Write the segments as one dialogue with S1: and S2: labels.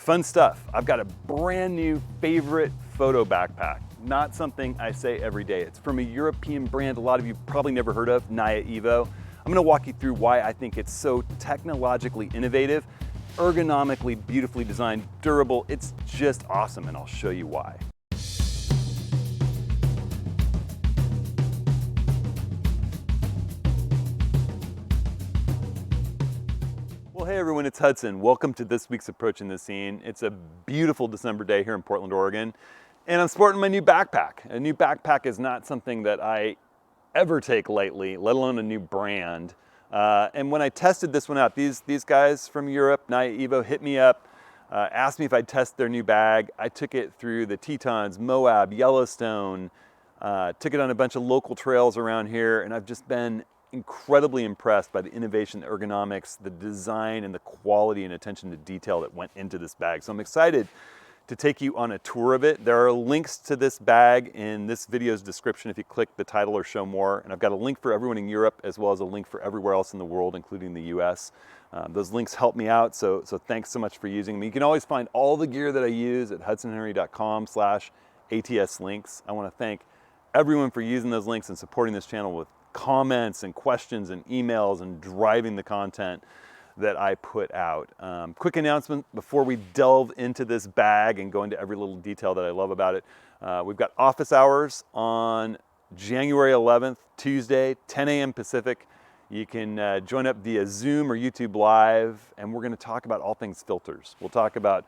S1: Fun stuff. I've got a brand new favorite photo backpack. Not something I say every day. It's from a European brand a lot of you probably never heard of, NYA-EVO. I'm gonna walk you through why I think it's so technologically innovative, ergonomically beautifully designed, durable. It's just awesome, and I'll show you why. Well, hey everyone, it's Hudson. Welcome to this week's Approaching the Scene. It's a beautiful December day here in Portland, Oregon, and I'm sporting my new backpack. A new backpack is not something that I ever take lightly, let alone a new brand. And when I tested this one out, these guys from Europe, NYA-EVO, hit me up, asked me if I'd test their new bag. I took it through the Tetons, Moab, Yellowstone, took it on a bunch of local trails around here, and I've just been incredibly impressed by the innovation, the ergonomics, the design, and the quality and attention to detail that went into this bag. So I'm excited to take you on a tour of it. There are links to this bag in this video's description if you click the title or show more. And I've got a link for everyone in Europe as well as a link for everywhere else in the world, including the US. Those links help me out, so thanks so much for using them. You can always find all the gear that I use at hudsonhenry.com/ATS-links. I wanna thank everyone for using those links and supporting this channel with comments and questions and emails and driving the content that I put out. Quick announcement before we delve into this bag and go into every little detail that I love about it. We've got office hours on January 11th, Tuesday, 10 a.m. Pacific. You can join up via Zoom or YouTube Live, and we're gonna talk about all things filters. We'll talk about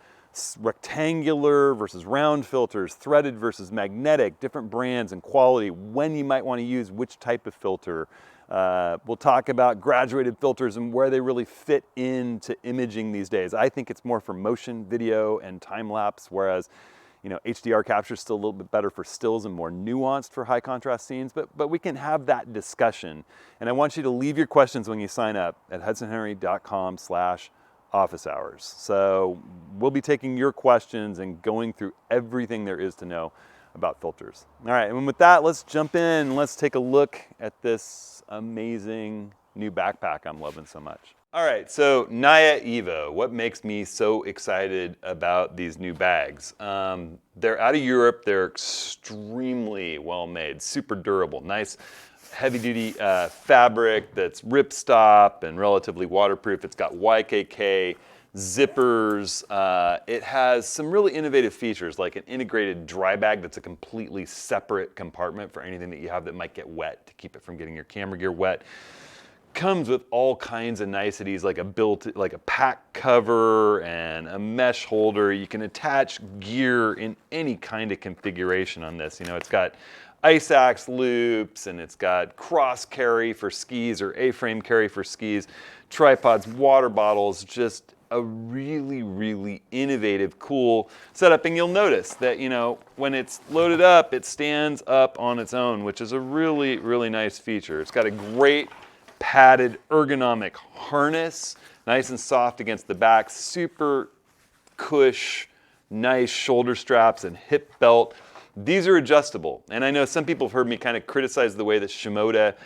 S1: rectangular versus round filters, threaded versus magnetic, different brands and quality, when you might want to use which type of filter. We'll talk about graduated filters and where they really fit into imaging these days. I think it's more for motion, video, and time lapse, whereas HDR capture is still a little bit better for stills and more nuanced for high contrast scenes, but we can have that discussion. And I want you to leave your questions when you sign up at hudsonhenry.com/office hours. So we'll be taking your questions and going through everything there is to know about filters. All right, and with that, let's jump in and let's take a look at this amazing new backpack I'm loving so much. All right, so NYA-EVO, what makes me so excited about these new bags? They're out of Europe, they're extremely well made, super durable, nice heavy duty fabric that's ripstop and relatively waterproof. It's got YKK zippers. It has some really innovative features like an integrated dry bag that's a completely separate compartment for anything that you have that might get wet to keep it from getting your camera gear wet. Comes with all kinds of niceties like a pack cover and a mesh holder. You can attach gear in any kind of configuration on this. It's got ice axe loops, and it's got cross carry for skis or A-frame carry for skis, tripods, water bottles, just a really, really innovative, cool setup. And you'll notice that, when it's loaded up, it stands up on its own, which is a really, really nice feature. It's got a great padded ergonomic harness, nice and soft against the back, super cush, nice shoulder straps and hip belt. These are adjustable, and I know some people have heard me kind of criticize the way that Shimoda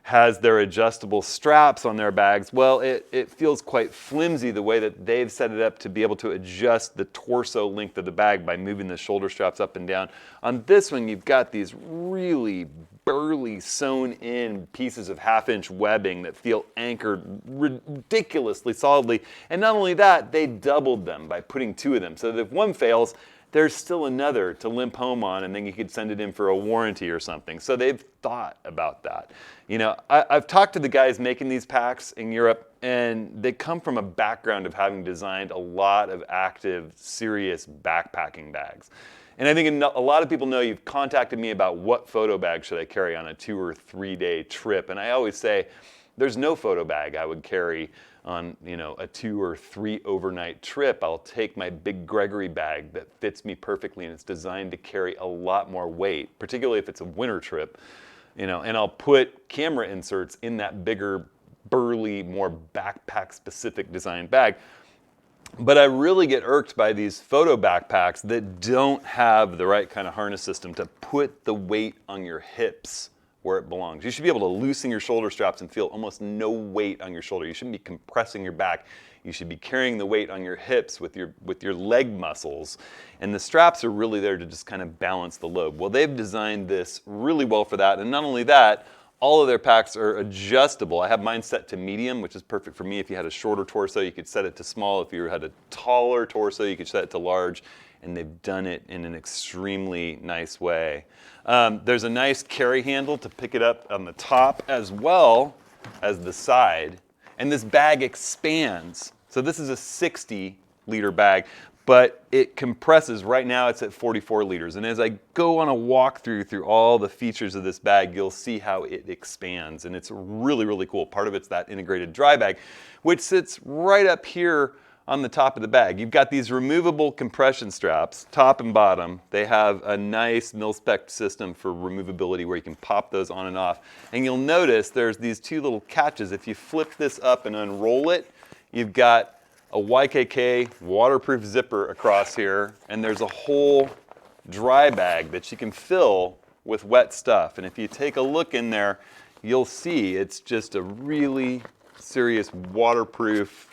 S1: has their adjustable straps on their bags. Well, it feels quite flimsy the way that they've set it up to be able to adjust the torso length of the bag by moving the shoulder straps up and down. On this one, you've got these really burly sewn in pieces of 1/2-inch webbing that feel anchored ridiculously solidly. And not only that, they doubled them by putting 2 of them, so that if one fails, there's still another to limp home on, and then you could send it in for a warranty or something. So they've thought about that. I've talked to the guys making these packs in Europe, and they come from a background of having designed a lot of active, serious backpacking bags. And I think a lot of people know you've contacted me about what photo bag should I carry on a 2 or 3 day trip. And I always say, there's no photo bag I would carry on a 2 or 3 overnight trip. I'll take my big Gregory bag that fits me perfectly, and it's designed to carry a lot more weight, particularly if it's a winter trip. And I'll put camera inserts in that bigger, burly, more backpack specific design bag. But I really get irked by these photo backpacks that don't have the right kind of harness system to put the weight on your hips where it belongs. You should be able to loosen your shoulder straps and feel almost no weight on your shoulder. You shouldn't be compressing your back You should be carrying the weight on your hips with your leg muscles. And the straps are really there to just kind of balance the load. Well, they've designed this really well for that. And not only that, all of their packs are adjustable. I have mine set to medium, which is perfect for me. If you had a shorter torso, you could set it to small. If you had a taller torso, you could set it to large. And they've done it in an extremely nice way. There's a nice carry handle to pick it up on the top as well as the side. And this bag expands. So this is a 60-liter bag, but it compresses. Right now it's at 44 liters. And as I go on a walkthrough through all the features of this bag, you'll see how it expands. And it's really, really cool. Part of it's that integrated dry bag, which sits right up here on the top of the bag. You've got these removable compression straps, top and bottom. They have a nice mil-spec system for removability where you can pop those on and off. And you'll notice there's these two little catches. If you flip this up and unroll it, you've got a YKK waterproof zipper across here, and there's a whole dry bag that you can fill with wet stuff. And if you take a look in there, you'll see it's just a really serious waterproof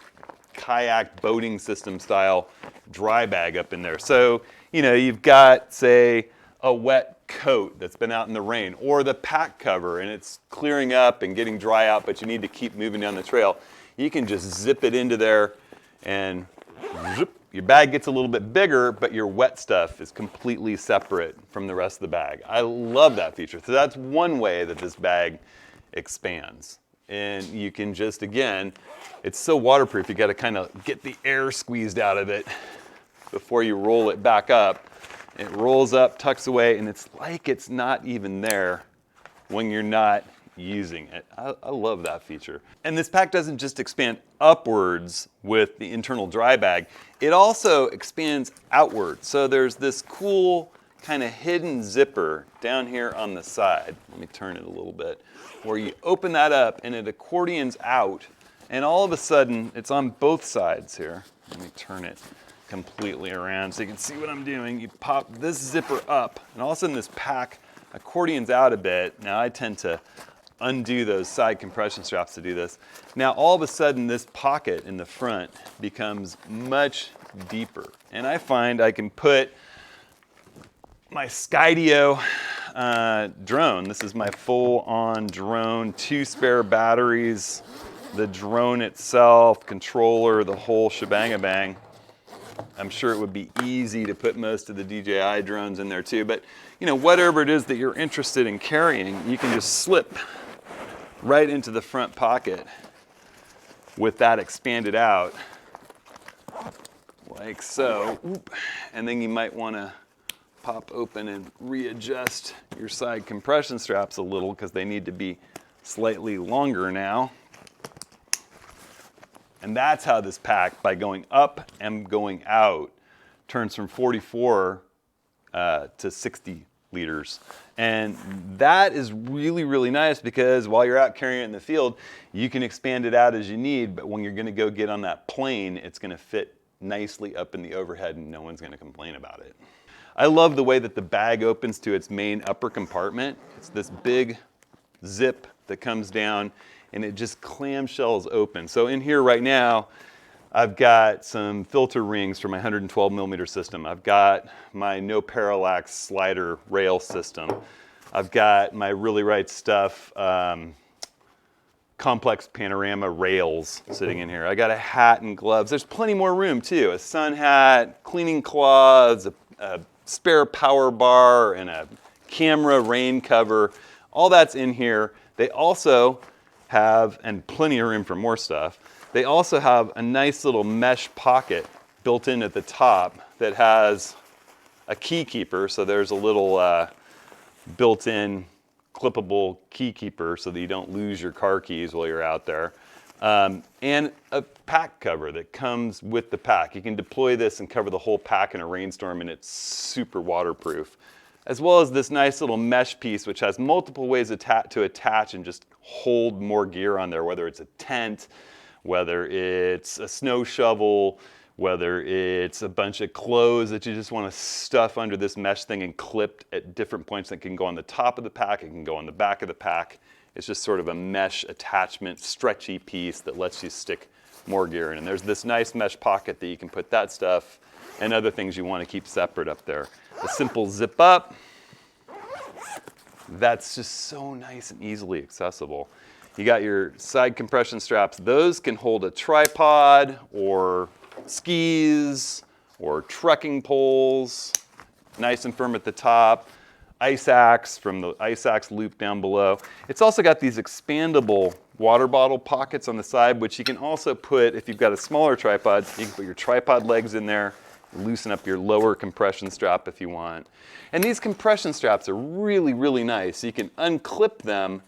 S1: kayak boating system style dry bag up in there. So, you know, you've got, say, a wet coat that's been out in the rain, or the pack cover and it's clearing up and getting dry out, but you need to keep moving down the trail. You can just zip it into there and zip, your bag gets a little bit bigger, but your wet stuff is completely separate from the rest of the bag. I love that feature. So that's one way that this bag expands. And you can just, again, it's so waterproof, you got to kind of get the air squeezed out of it before you roll it back up. It rolls up, tucks away, and it's like it's not even there when you're not using it. I love that feature. And this pack doesn't just expand upwards with the internal dry bag, it also expands outwards. So there's this cool kind of hidden zipper down here on the side. Let me turn it a little bit. Where you open that up and it accordions out, and all of a sudden it's on both sides here. Let me turn it completely around so you can see what I'm doing. You pop this zipper up, and all of a sudden this pack accordions out a bit. Now I tend to undo those side compression straps to do this. Now all of a sudden this pocket in the front becomes much deeper, and I find I can put my Skydio drone. This is my full-on drone, 2 spare batteries, the drone itself, controller, the whole shebang-a-bang. I'm sure it would be easy to put most of the DJI drones in there too, but you know, whatever it is that you're interested in carrying, you can just slip right into the front pocket with that expanded out, like so. And then you might want to pop open and readjust your side compression straps a little because they need to be slightly longer now. And that's how this pack, by going up and going out, turns from 44 to 60 liters. And that is really, really nice because while you're out carrying it in the field, you can expand it out as you need, but when you're going to go get on that plane, it's going to fit nicely up in the overhead and no one's going to complain about it. I love the way that the bag opens to its main upper compartment. It's this big zip that comes down and it just clamshells open. So in here right now, I've got some filter rings for my 112 millimeter system. I've got my no parallax slider rail system. I've got my Really Right Stuff complex panorama rails sitting in here. I got a hat and gloves. There's plenty more room too. A sun hat, cleaning cloths, a spare power bar, and a camera rain cover. All that's in here. They also have, and plenty of room for more stuff, they also have a nice little mesh pocket built in at the top that has a key keeper. So there's a little built-in clippable key keeper so that you don't lose your car keys while you're out there. And a pack cover that comes with the pack. You can deploy this and cover the whole pack in a rainstorm, and it's super waterproof. As well as this nice little mesh piece which has multiple ways to attach and just hold more gear on there, whether it's a tent, whether it's a snow shovel, whether it's a bunch of clothes that you just want to stuff under this mesh thing and clipped at different points that can go on the top of the pack, it can go on the back of the pack. It's just sort of a mesh attachment, stretchy piece that lets you stick more gear in. And there's this nice mesh pocket that you can put that stuff and other things you want to keep separate up there. A simple zip up. That's just so nice and easily accessible. You got your side compression straps. Those can hold a tripod or skis or trucking poles. Nice and firm at the top. Ice axe from the ice axe loop down below. It's also got these expandable water bottle pockets on the side, which you can also put, if you've got a smaller tripod, you can put your tripod legs in there, loosen up your lower compression strap if you want. And these compression straps are really, really nice. You can unclip them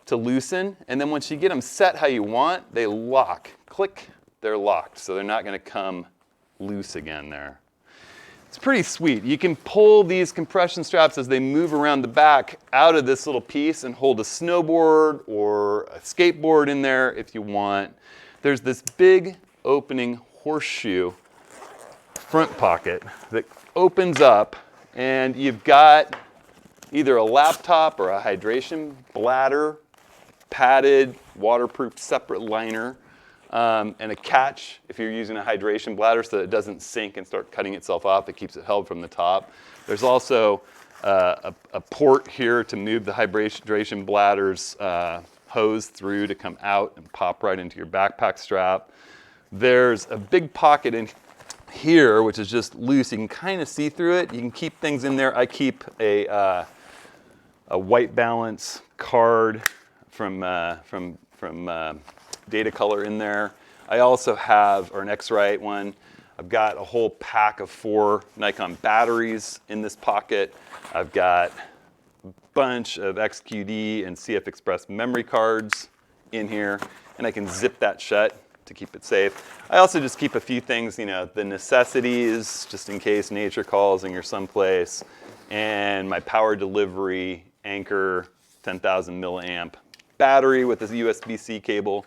S1: to loosen, and then once you get them set how you want, they lock. Click, they're locked, so they're not gonna come loose again there. It's pretty sweet. You can pull these compression straps as they move around the back out of this little piece and hold a snowboard or a skateboard in there if you want. There's this big opening horseshoe front pocket that opens up, and you've got either a laptop or a hydration bladder, padded, waterproof separate liner, and a catch if you're using a hydration bladder so that it doesn't sink and start cutting itself off. It keeps it held from the top. There's also a port here to move the hydration bladder's hose through to come out and pop right into your backpack strap. There's a big pocket in here, which is just loose. You can kind of see through it. You can keep things in there. I keep a white balance card from Data Color in there. I also have, or an X-Rite one, I've got a whole pack of 4 Nikon batteries in this pocket. I've got a bunch of XQD and CF Express memory cards in here, and I can zip that shut to keep it safe. I also just keep a few things, you know, the necessities, just in case nature calls and you're someplace, and my power delivery Anchor 10,000 milliamp battery with this USB-C cable,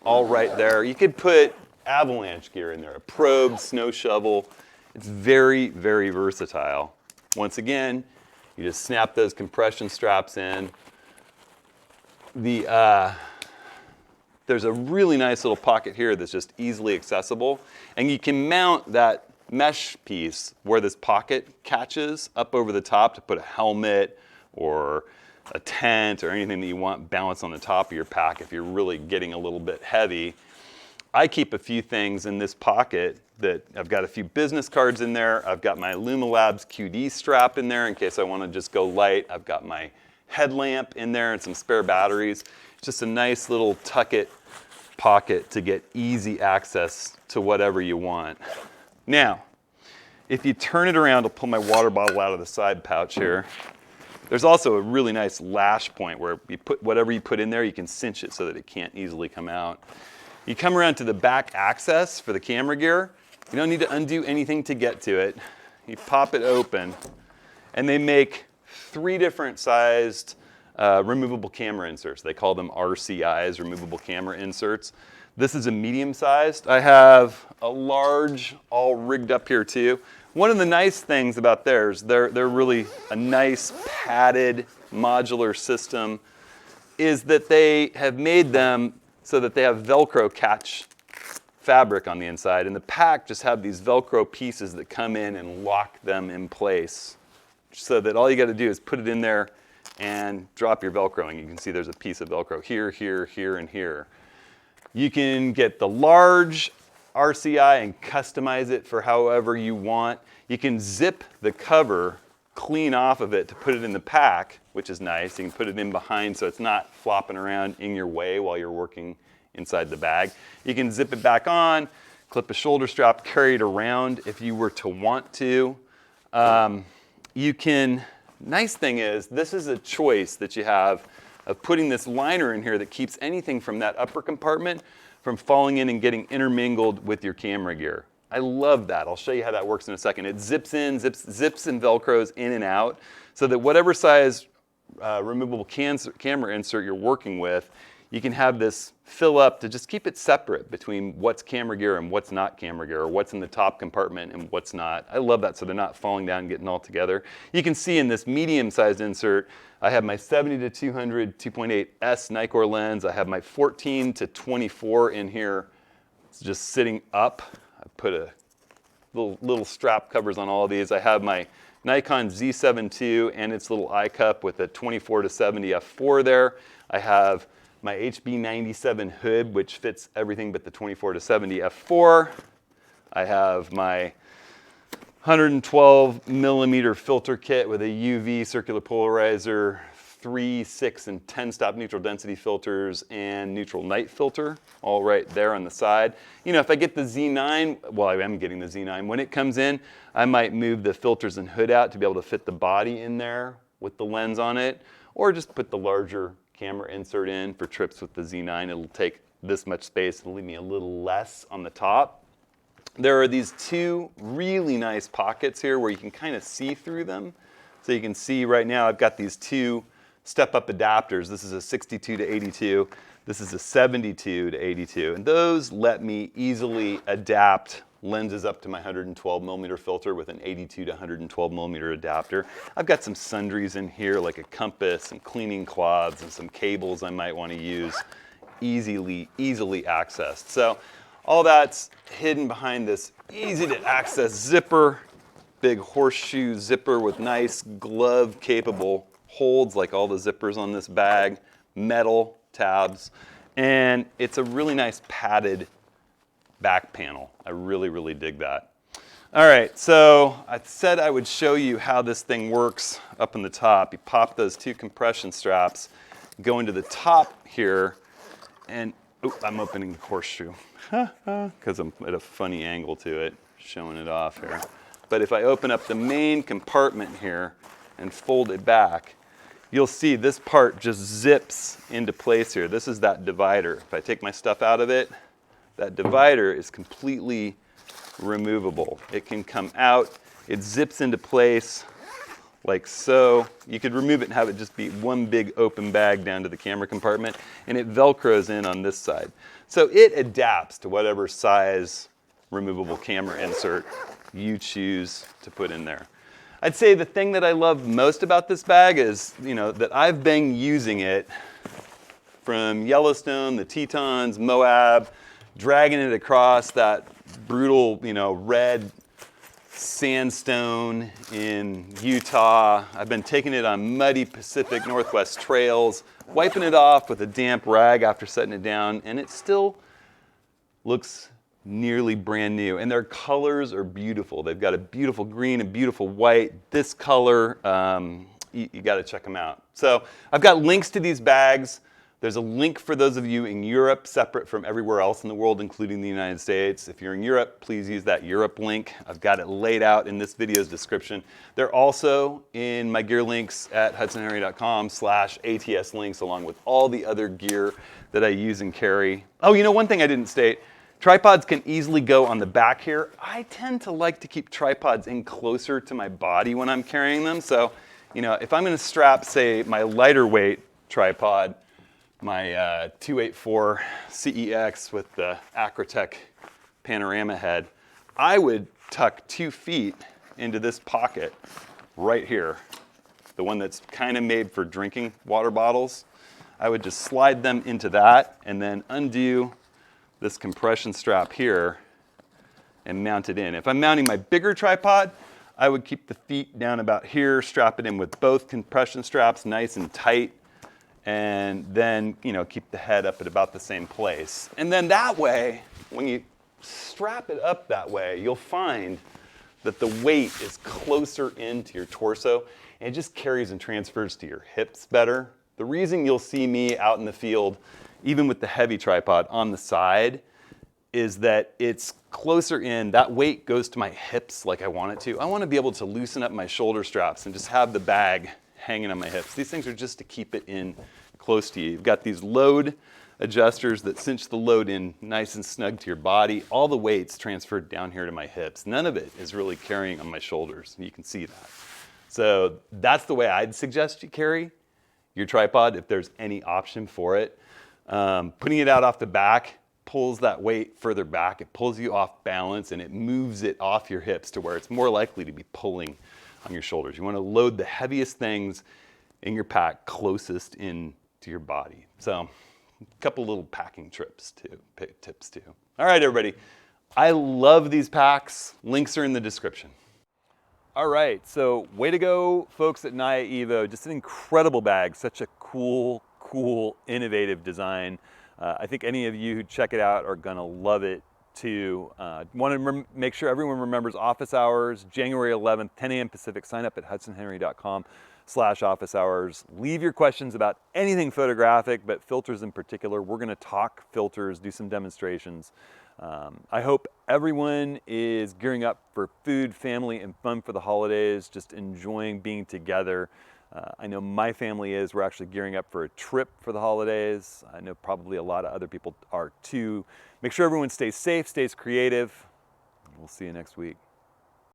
S1: all right there. You could put avalanche gear in there, a probe, snow shovel. It's very, very versatile. Once again, you just snap those compression straps in. There's a really nice little pocket here that's just easily accessible, and you can mount that mesh piece where this pocket catches up over the top to put a helmet or a tent or anything that you want balanced on the top of your pack if you're really getting a little bit heavy. I keep a few things in this pocket that I've got a few business cards in there. I've got my Lumilabs QD strap in there in case I want to just go light. I've got my headlamp in there and some spare batteries. It's just a nice little tuck-it pocket to get easy access to whatever you want. Now, if you turn it around, I'll pull my water bottle out of the side pouch here. There's also a really nice lash point where you put whatever you put in there, you can cinch it so that it can't easily come out. You come around to the back access for the camera gear. You don't need to undo anything to get to it. You pop it open, and they make 3 different sized removable camera inserts. They call them RCIs, removable camera inserts. This is a medium sized. I have a large all rigged up here too. One of the nice things about theirs, they're really a nice padded modular system, is that they have made them so that they have Velcro catch fabric on the inside, and the pack just have these Velcro pieces that come in and lock them in place, so that all you got to do is put it in there and drop your Velcro, and you can see there's a piece of Velcro here, here, here, and here. You can get the large RCI and customize it for however you want. You can zip the cover clean off of it to put it in the pack, which is nice. You can put it in behind so it's not flopping around in your way while you're working inside the bag. You can zip it back on, clip a shoulder strap, carry it around if you were to want to. Nice thing is, this is a choice that you have of putting this liner in here that keeps anything from that upper compartment from falling in and getting intermingled with your camera gear. I love that. I'll show you how that works in a second. It zips in, zips and Velcros in and out so that whatever size removable camera insert you're working with, you can have this fill up to just keep it separate between what's camera gear and what's not camera gear, or what's in the top compartment and what's not. I love that, so they're not falling down and getting all together. You can see in this medium-sized insert, I have my 70-200 2.8S Nikkor lens. I have my 14-24 in here It's just sitting up. I put a little strap covers on all of these. I have my Nikon Z7 II and its little eye cup with a 24-70 f4 there. I have my HB97 hood, which fits everything but the 24-70 f4. I have my 112 millimeter filter kit with a UV circular polarizer, 3, 6, and 10 stop neutral density filters, and neutral night filter, all right there on the side. You know, if I get the Z9, well, I am getting the Z9. When it comes in, I might move the filters and hood out to be able to fit the body in there with the lens on it, or just put the larger camera insert in for trips with the Z9. It'll take this much space. It'll leave me a little less on the top. There are these two really nice pockets here where you can kind of see through them. So you can see right now I've got these two step-up adapters. This is a 62 to 82. This is a 72 to 82. And those let me easily adapt lenses up to my 112 millimeter filter with an 82 to 112 millimeter adapter. I've got some sundries in here like a compass, some cleaning cloths, and some cables I might want to use easily accessed. So all that's hidden behind this easy to access zipper, big horseshoe zipper with nice glove capable holds like all the zippers on this bag, metal tabs, and it's a really nice padded back panel. I really dig that. All right, so I said I would show you how this thing works up in the top. You pop those two compression straps, go into the top here, and I'm opening the horseshoe because I'm at a funny angle to it, showing it off here. But if I open up the main compartment here and fold it back, you'll see this part just zips into place here. This is that divider. If I take my stuff out of it, that divider is completely removable. It can come out, it zips into place like so. You could remove it and have it just be one big open bag down to the camera compartment, and it Velcros in on this side. So it adapts to whatever size removable camera insert you choose to put in there. I'd say the thing that I love most about this bag is, you know, that I've been using it from Yellowstone, the Tetons, Moab, dragging it across that brutal, you know, red sandstone in Utah. I've been taking it on muddy Pacific Northwest trails, wiping it off with a damp rag after setting it down, and it still looks nearly brand new. And their colors are beautiful. They've got a beautiful green and beautiful white. This color, you got to check them out. So I've got links to these bags. There's a link for those of you in Europe, separate from everywhere else in the world, including the United States. If you're in Europe, please use that Europe link. I've got it laid out in this video's description. They're also in my gear links at hudsonhenry.com/ATS links, along with all the other gear that I use and carry. Oh, you know, one thing I didn't state, tripods can easily go on the back here. I tend to like to keep tripods in closer to my body when I'm carrying them. So, you know, if I'm gonna strap, say, my lighter weight tripod, my 284 CEX with the Acrotech panorama head, I would tuck 2 feet into this pocket right here, the one that's kind of made for drinking water bottles. I would just slide them into that and then undo this compression strap here and mount it in. If I'm mounting my bigger tripod, I would keep the feet down about here, strap it in with both compression straps nice and tight, and then, you know, keep the head up at about the same place. And then that way, when you strap it up that way, you'll find that the weight is closer into your torso, and it just carries and transfers to your hips better. The reason you'll see me out in the field, even with the heavy tripod on the side, is that it's closer in, that weight goes to my hips like I want it to. I want to be able to loosen up my shoulder straps and just have the bag hanging on my hips. These things are just to keep it in close to you. You've got these load adjusters that cinch the load in nice and snug to your body. All the weight's transferred down here to my hips. None of it is really carrying on my shoulders. You can see that. So that's the way I'd suggest you carry your tripod if there's any option for it. Putting it out off the back pulls that weight further back. It pulls you off balance and it moves it off your hips to where it's more likely to be pulling on your shoulders. You want to load the heaviest things in your pack closest in to your body. So A couple little packing tips too. All right, everybody. I love these packs. Links are in the description. All right, so way to go, folks at NYA-EVO. Just an incredible bag. Such a cool, innovative design. I think any of you who check it out are gonna love it too. Want to make sure everyone remembers office hours, January 11th, 10 a.m. Pacific. Sign up at hudsonhenry.com/office hours. Leave your questions about anything photographic, but filters in particular. We're gonna talk filters, do some demonstrations. I hope everyone is gearing up for food, family, and fun for the holidays, just enjoying being together. I know my family is. We're actually gearing up for a trip for the holidays. I know probably a lot of other people are too. Make sure everyone stays safe, stays creative. We'll see you next week.